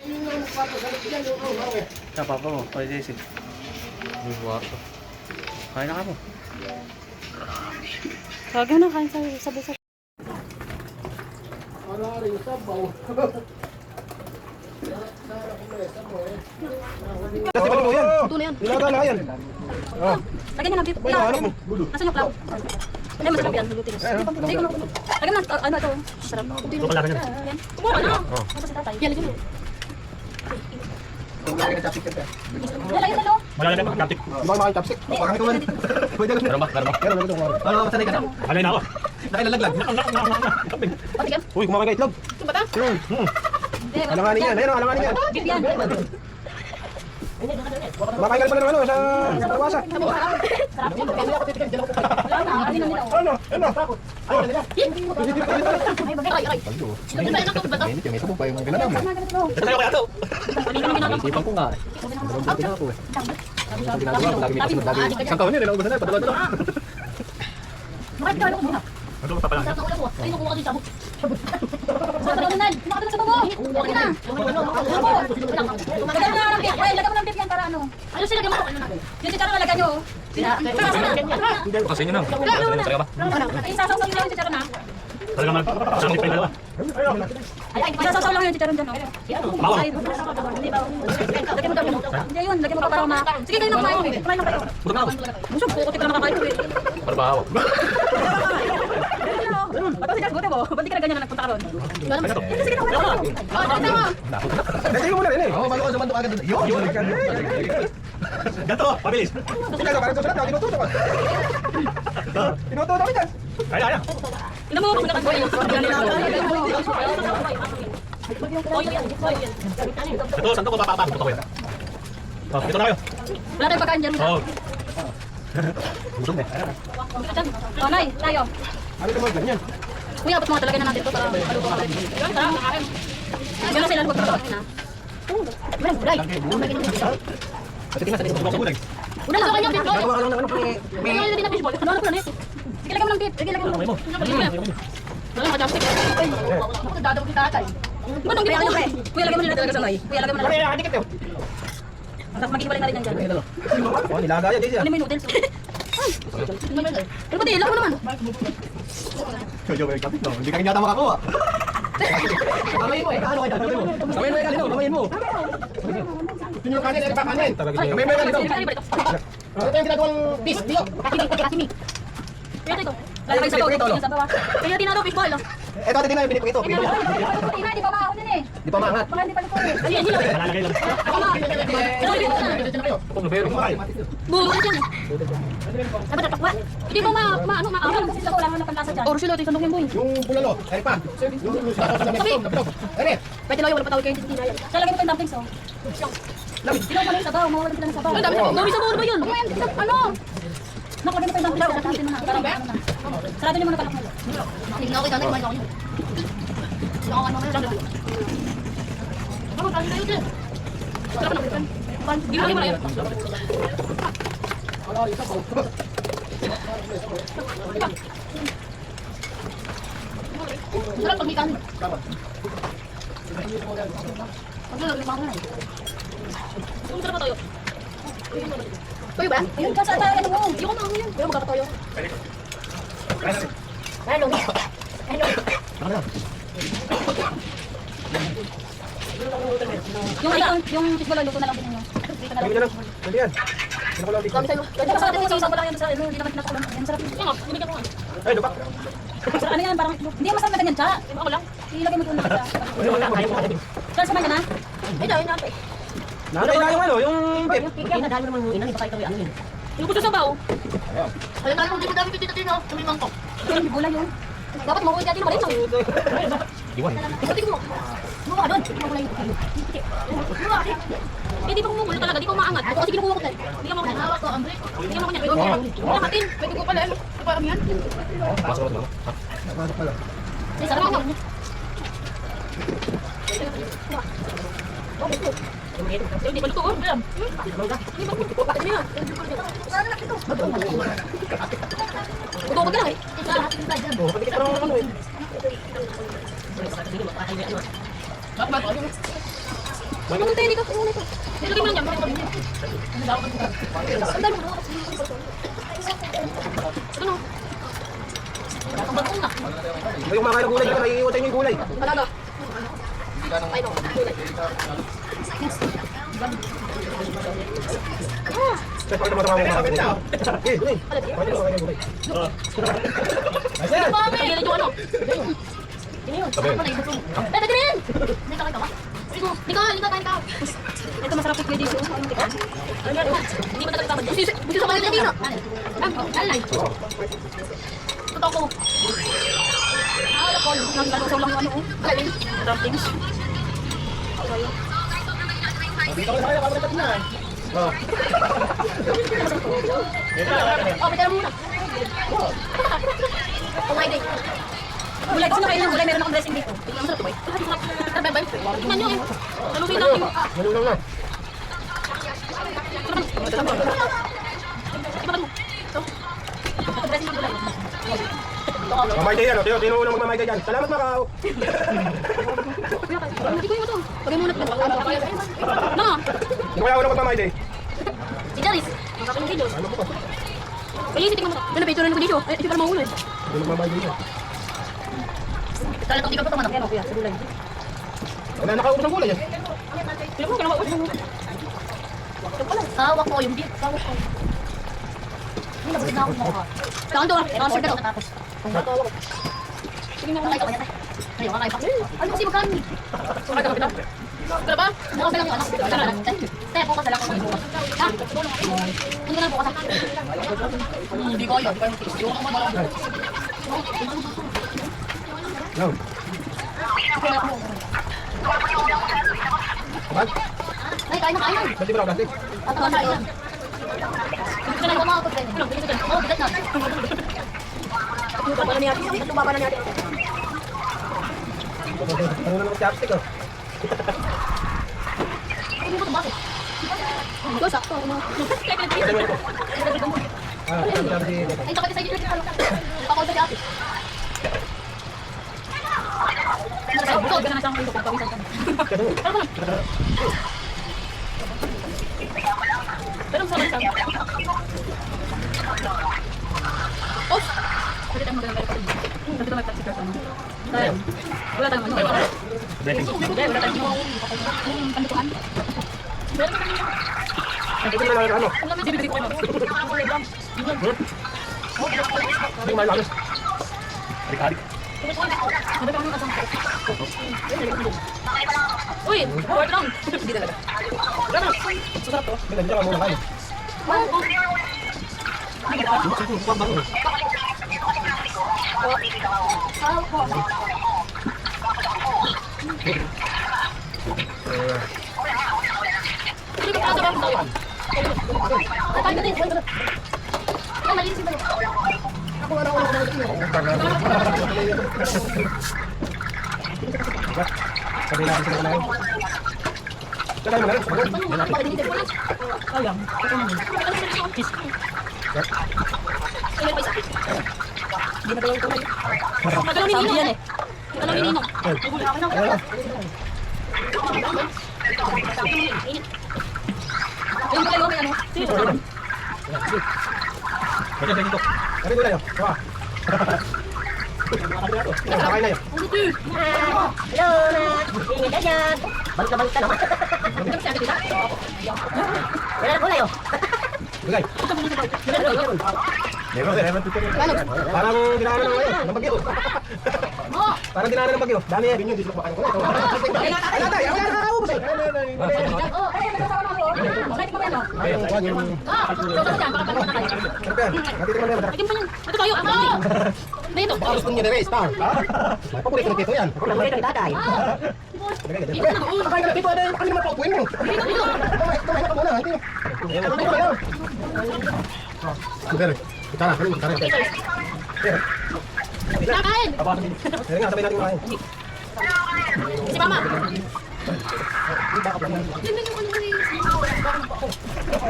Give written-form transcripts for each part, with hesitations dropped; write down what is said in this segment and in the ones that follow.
Sa papa mo, kay Jesse. May kwarto. Kain na ka mo. Huwag mo na kain sabay-sabay. Wala rin sabaw. Kasi balik mo yan. Ito na yan. Nilaga na yan. Oh. Lagyan niya ng beef. Ay, hanap mo. Nasaan yung cloud? Hindi, masarap yan. Lutin. Sige ko na. Lagyan na. Ano ito? Sarap. Ito lang yan. Yan. Kumuha ka na. Ano sa tatay? Yan, lagyan mo. Lagyan na chopstick ka. Lagyan na, no? Malala na mag-captic. Di ba kumain chopstick? Pakakit ko man. Pwede lang. Meron ba? Meron ba? Meron ito kumain. Ano, masanay ka na? Alay na ako. Nakilalaglag. Pati yan. Uy, kumakain ka itlog. Ito ba ito? Alanganin yan. Ayun, alanganin yan. Beef yan. Kumakain ka na pala ng ano, sa kalawasa. Sarap. Wala na. Alin na nila. Ano? Ano? Ay, ay. Lagyan na lang ba ito? Mainit yung may sabong pa yung ganun naman. Ito tayo kaya ito. Isipan ko nga. Marami na ako eh. Ginagawa ko, lagi may kasunod, lagi. Isang taon yun, naubusan na, padala-dala. Makapit ka muna. Ano pa pala? Sarap na ulam mo. Ay, nakuha ka din sabog. Sarap na ulan. Kumakas na sa sabog mo. Okay na. Lagyan mo na ng beef. Ay, lagyan mo ng beef yan para ano. Ano sila lagyan mo? Yung chicharon lagyan nyo. Kasi nyo na. Talaga ba? Ay, sasaw lang yung chicharon na. Talaga mag... Saan pa yung dalawa? Ay, sasaw lang yung chicharon dyan. Bawang. Hindi ba? Lagyan mo daw. Hindi yun. Lagyan mo para ma... Sige, kayo na kumain. Kumain lang kayo. Busog na ako. Busog. Pukutik ka na makakain ko eh. Para ba hawak? Ba't sige, buti mo? Ba't di ka na ganyan na nagpunta ka ron? Sige na, kumain kayo. Tingin mo na rin eh. Oo, bago ko sumandok agad. Yun! Ganto, pabilis. Tingnan ka, parang susunod na, tinututo ka. Tinututo ka dyan. Kaya, kaya. Ina mo, kung nakagawa yun. Ito, saan ito ko papapapag? Ito ko yan. Oh, ito na kayo. Wala tayong pagkain dyan. Oo. Busog na. O, Nay, tayo. Ano ito mga ganyan? Kuya, ba't mga talagyan na natin ito para maluto ka rin? Yun, tara, kakain. Yun na sila, huwag ka na. Walang gulay. Kasi tingnan sa dito, sa gulay. Una lang, kanya, fishball. Gagawa ka lang ng ano, May ano din na fishball. Ano ko na ito? Sige, lagyan mo ng beef. Sige, lagyan mo ng beef. Wala ka chopstick. Ako, dadawag kita atay. Ba't ang ginagawa niyo? Kuya, lagyan mo nila talaga sa may. Kuya, lagyan mo nila. Kaya, kadikit yun. Tapos magiging na rin yan dyan. Oh, nilaga yan, Daisy. Ano may noodles? Pero pati, ilang mo naman. Hindi ka yata makakuha. Kamayin mo eh, ano kayo? Kamayin mo eh, kalino, kamayin mo. Yun yung kanin, pa kanin. Kamayin mo eh, kalino. Ito yung ginagawang bis, diyo. Kasimi. Ito ito. Lalagay sa bawah. Kaya tinaro fishball. Ito, ito din na yung pinipag ito. Ina, di pa maahon din eh. Di pa maangat. Baka hindi pa luto eh. Ayun, yun. Nalalagay lang. Kung nabero mo kayo. Bukas yan eh. Ay, ba't natakwa? Hindi mo maahon. Kasi wala naman na panlasa dyan. Or sila, ito isang boy. Yung bulalo, kaya pa. Yung napilog. Ere. Pwede lang yung wala patawag kayo hindi na yan. Siya lagay mo pa yung dumplings oh. Sila pa yung sabaw, mawawalan sila ng sabaw. Ang dami sabaw. Dami sabaw, ano ba yun? Ano? Nakalagay mo pa yung dumplings. Sarado mo na. Sarado niyo muna palak mo. Tignan ko, dami kumain ako yun. Tignan ko ano na yun. Ano, dami kayo dyan. Sarap na. Ginawa mo na yun. Sarap pag may kanin. Sarap na tayo. Toyo ba? Ayun ka sa tayo. Ano mo? Hindi ko maano yun. Kuya, magkakatoyo. Ano? Ano? Yung fishball luto na lang din nyo. Dito na lang. Kami na lang. Hindi yan. Ano ko lang dito? Dami sa'yo. Dito sa atin, isang lang yan sa hindi naman pinakulang. Yan sarap. Yan nga, binigyan ko nga. Ay, lupak. Sarap, ano yan, parang, hindi yung masarap na ganyan, tsa. Ako lang. Ilagay mo doon na kita. Saan sa na? Ay, dahil na. Nakakay na yung ano, yung beef. Kaya nadalo naman yung ina, hindi pa kayo ano yun. Yung gusto sabaw. Kaya nga, hindi ko dami tito-tito, tumimang ko. Yung bula yun. Dapat makuha dati naman ito. Iwan. Tingnan mo. Mukha doon. Mukha yun. Mukha. Eh, di pa kumukulo talaga. Di ko maangat. Kasi kinukuha ko tayo. Hindi ka makuha. Hawak ko, Andre. Hindi ka makuha. Wala katin. Pwede ko pala. Parang yan. Pasok ko. Pasok pala. Ay, sarap ako. Hindi pa luto. Hindi pa luto. Bakit niya? Buto ko lang eh. Oh, pati kita parang ano eh. Bakit? Pumunta yun ikaw. Pumunta ito. Ilagay mo lang dyan. Sandal mo. Ano? Ang bagong na. May kumakain ng gulay, di ba? Naiiwatay niyo yung gulay. Talaga. Ay, no. Kasi pakita mo sa mga kumakain. Eh, gulay. Pakita mo kumakain ng gulay. Ayan! Mami! Gilid yung ano? Ini yun. Sabi. Pwede din! Hindi ka kain ka ba? Hindi ka kain ka. Ito masarap yung pwede yung ano kita. Hindi ba talaga tamad? Buti sa kanila dito. Alay. Totoo ko. Ala ko. Nagkalusaw lang yung ano. Alay. Droppings. Dito ko na kayo, kapalitan na. Oh. Oh, pwede na muna. Oh my day. Gulay, gusto na kayo ng gulay, meron akong dressing dito. Tingnan mo sa ito, boy. Tara, bye. Tingnan nyo eh. Nalubi natin. Malulaw na. Ibaban mo. Ito. Ito, dressing ng gulay. Mamayday yan, oh. Sino unang magmamayday dyan? Salamat, Macau! Hindi ko yung ito. Pagay muna. Na. Sino kaya unang magmamayday? Si Jaris. Ang kapag yung videos. Ano po pa? Kaya tingnan mo ito. Ganda, picture na ko dito. Ay, ito para mauna eh. Sino magmamayday yan? Talagang ikaw pa naman. Yan, kuya. Sa gulay. Wala nakaubos ng gulay yan. Sino mo, kailangan ko. Hawak ko yung beef. Hawak ko. Hindi, nabusog na ako mo. Saan doon? Saan doon? Tapos. Sige na ako nakita. Ay, yung kakain pa. Ano kasi magkano? Sumakay ka kapita? Kala ba? Bukas na lang yung anak. Kala lang. Tayo, bukas na lang ako. Ha? Hindi ka na bukas. Hindi ko yun. Hindi ko naman. No. Bag? Ay, kain na kain. Ba't di ba plastic? At ang kain yan. Gusto na yung mga kapag ano, bilis ko dyan. Oo, bilis na. Ito ba na niya? Ito ba na niya? Ano naman chopstick, oh? Ano ba ito? Bakit? Ito, sakto. Kasi mo ito. Ah, sabi si Beka. Ay, kapag sa inyo. Pakawal sa ate. Bukod ka na siyang ito. Pawisan ka na. Ano ba na? Pero sa lang siya. Oops! Pwede tayo magandang kayo. Pwede tayo magtaksi ka sa ano. Tayo. Wala tayong ano. Wala tayong pantukan. Meron ka kanina. Ito na lang ano? Bibigay ko kayo. Hindi malakas. Adik-adik. Uy! Work lang! Hindi talaga. Wala na! Susarap to. Hindi ka muna kayo. Hindi ko pa sa bago. Kain na din. Ay, malinis yung balik. Ako wala ko Sabi natin sila kumain. Kaya mo na rin. Ayang. Ito naman. Ilan pa isa? Hindi na tayo ito. Magalaw ni Ninong yan eh. Magalaw ni Ninong. Yung pala may ano? Sige, sa akin. Bakit dito? Sabi ko na yun. Kawa. Kakain na yun. Hello, ingin ka dyan. Balik na naman. Wala na kulay oh. Bigay. Meron tutuloy. Parang dinaanan ng ngayon. Ng bagyo. Parang dinaanan ng bagyo. Dami yan. Binyo, dito makain ko na. Ay, tatay. Ako na nakakaubos eh. Ayun, kuhan yung... Ano pa yan? Natito man yan. Ito tayo. Dito. Tapos kung nyo na rin, star. May paborito ng tito yan. Paborito ni tatay. Kakain ka na tito. Ano naman paupuin mo? Kumain ka muna. Super. Kita na. Kakain. Nakain. Kaya nga, sabay natin kumain. Si Mama.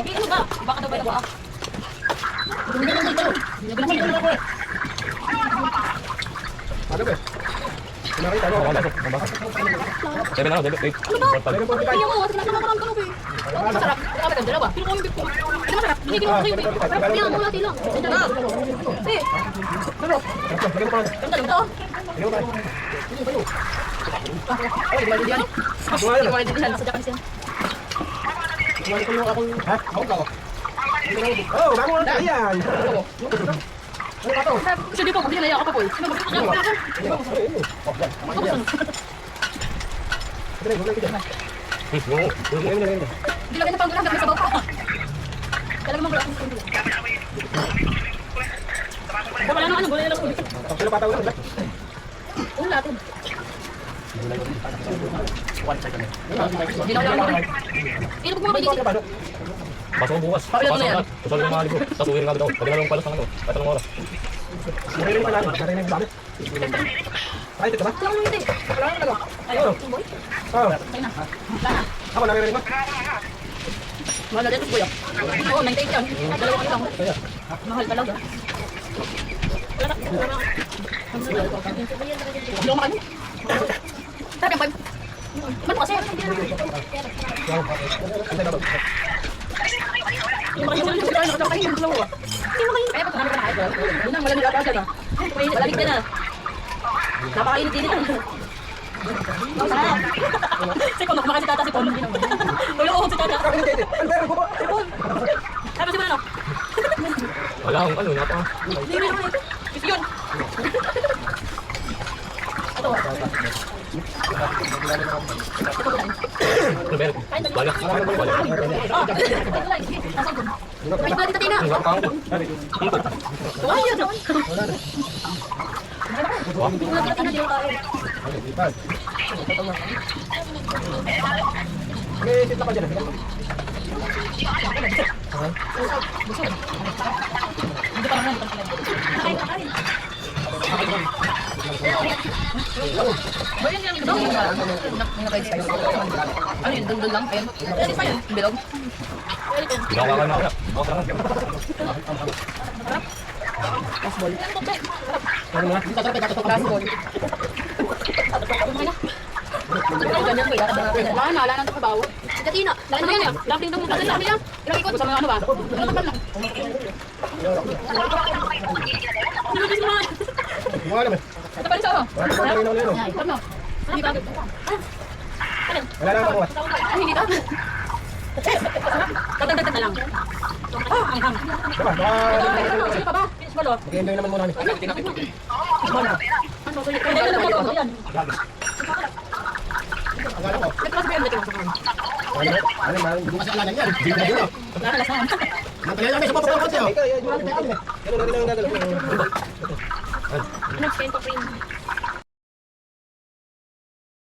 Ano ba? Baka daw ba yung baka? Ano ba? Nakita mo, wala. Sabi na, David. Ano ba? Tingnan mo, at nakakarang ka eh. Masarap. Kapag ang dalawa. Pero kung yung beef ko. Hindi masarap. Binigyan ko kayo eh. Tingnan mo, lati lang. Ito na. Eh. Lagyan mo pa. Ang dalang to. Lagyan mo pa. Ay, di ba hindi yan? Di ba hindi yan? Sa Japanese yan. Ha? Oh, bago na yan. Kasi di ko, hindi na naiyak ako po eh. Hindi lagay na pang gulang, sa bawah. Talaga mang gulang. Wala na ano, wala na lang. Sila pataw na. Wala to. Hindi na wala. Ino ko mga dito. Pasok mo bukas. Pakilan na yan. Pasok mo mga libo. Tapos uwi nga daw. Pwede nga lang palas ng ano. Kahit anong oras. Narinig pa natin. Narinig ba? Ay, ito ba? Wala mo hindi. Wala na ba? Ayun, boy. Oh, Kaya na. Wala na. ako narinig ba? Mahal na dito kuya. Oo, 98 yan. Dalawang lang. Mahal talaga. Wala na. Wala na. Hindi ako makain. Sabi ang 5. Ba't kasi? Hindi makain sila dito. Nakakain yung dalawa. Hindi makain. Kaya pag kami kanain. Yun ang malamig ata dyan. Malamig din ah. Napakainit din yan. Ang sarap. Si Pon, kumakain si Tata si Pon. Tulong si Tata. Tapos si Pon ano? Wala akong ano. Napaka. Hindi rin ako. Is yun. Ito. Ano ba yan? Bala. Bala. Ah, nasaan ko? May balik na tina. Ang lapang ko. Ay, yun. Wala kita tina dito tayo. May sit na pa dyan. Hindi pa naman. Kain, kain. Bayan yan, ito. Ano yun, dundun lang? Ayan. Kasi pa yun, bilog. Hindi ako kakain ako. Ako sarap. Gasbol. Ano nga? Gasbol. Wala na ito kabaw. Si Katina, lalo na yan yan. Laping daw yung sabi niya. Ilang ikot sa mga ano ba? Ano kapal lang? Nilagis mo. Mukha naman. Ito pa rin sa ako. Wala na rin ako. Ay, ito mo. Hindi ba? Ano? Wala na ako. Ay, hindi to. Tatagdagan na lang. Ang hang. Diba? Sino pa ba? Finish ball, oh. Mag-enjoy naman muna. Ano? Pwede ka lang mag-ano yan. Akala ko. Nagpas ba yung dating sa kanya? Ano man? Hindi kasi alanan yan. Nakalas na. Natagal lang may sa papapapot sa'yo. Ganun na rin ang gagawin. Ano, skin to cream.